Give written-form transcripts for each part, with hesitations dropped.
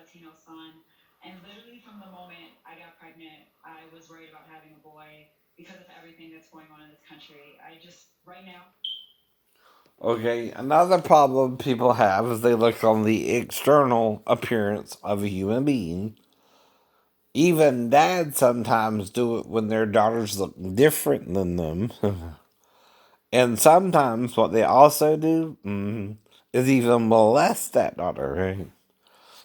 Latino son. And literally from the moment I got pregnant, I was worried about having a boy because of everything that's going on in this country. I just, right now. Okay, another problem people have is they look on the external appearance of a human being. Even dads sometimes do it when their daughters look different than them. And sometimes what they also do is even molest that daughter, right?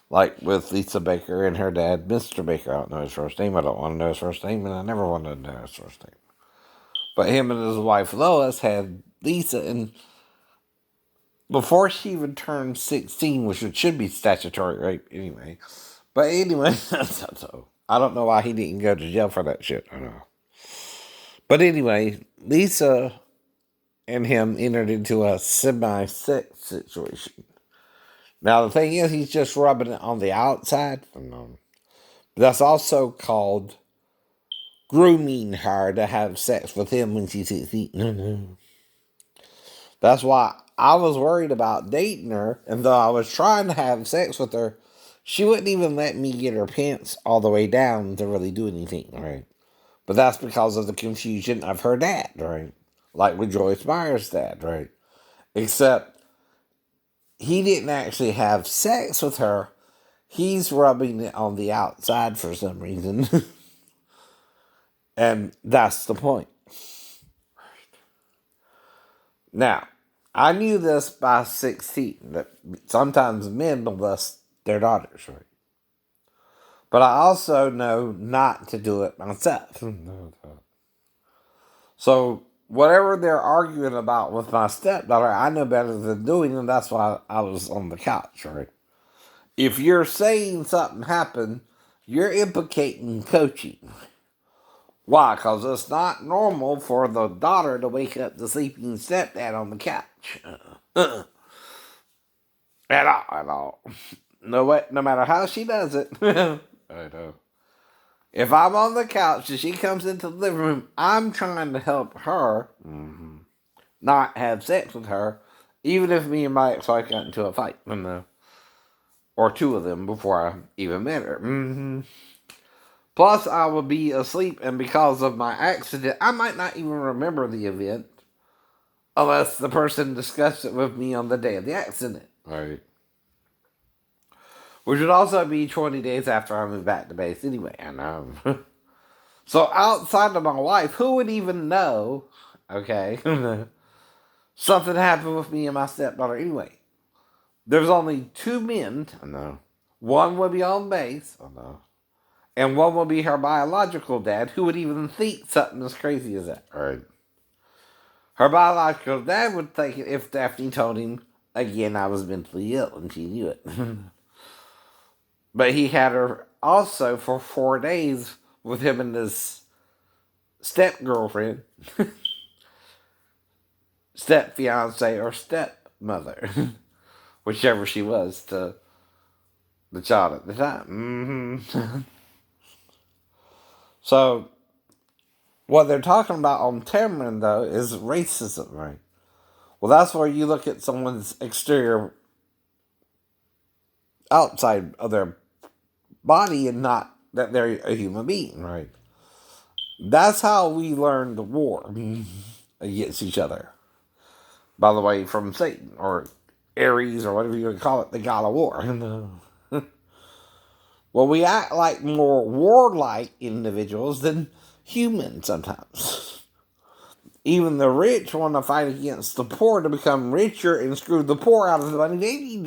Like with Lisa Baker and her dad, Mr. Baker. I don't know his first name. I don't want to know his first name, and I never wanted to know his first name. But him and his wife Lois had Lisa, and before she even turned 16, which it should be statutory rape anyway. But anyway, so I don't know why he didn't go to jail for that shit. I don't know. But anyway, Lisa and him entered into a semi-sex situation. Now the thing is, he's just rubbing it on the outside. That's also called grooming her to have sex with him when she's 16. That's why I was worried about dating her, and though I was trying to have sex with her, she wouldn't even let me get her pants all the way down to really do anything, right? But that's because of the confusion of her dad, right? Like with Joyce Meyer's dad, right? Except he didn't actually have sex with her. He's rubbing it on the outside for some reason. And that's the point. Now, I knew this by 16, that sometimes men molest their daughters, right? But I also know not to do it myself. So, whatever they're arguing about with my stepdaughter, I know better than doing, and that's why I was on the couch, right? If you're saying something happened, you're implicating coaching. Why? Because it's not normal for the daughter to wake up the sleeping stepdad on the couch. At all, at all. No way, no matter how she does it. I know. If I'm on the couch and she comes into the living room, I'm trying to help her not have sex with her, even if me and my ex-wife got into a fight, or two of them before I even met her. Plus, I would be asleep, and because of my accident, I might not even remember the event unless the person discussed it with me on the day of the accident. Right. Which would also be 20 days after I moved back to base anyway. I know. So outside of my wife, who would even know, okay, something happened with me and my stepdaughter anyway? There's only two men, I know. One would be on base, I know. And one would be her biological dad, who would even think something as crazy as that. Right. Her biological dad would think it if Daphne told him, again, I was mentally ill, and she knew it. But he had her also for 4 days with him and his step girlfriend, step fiance, or stepmother, whichever she was to the child at the time. So, what they're talking about on Tamron, though, is racism, right? Well, that's where you look at someone's exterior outside of their body and not that they're a human being, right? That's how we learned the war against each other. By the way, from Satan or Ares or whatever you would call it, the god of war. Well, we act like more warlike individuals than humans sometimes. Even the rich want to fight against the poor to become richer and screw the poor out of the money they need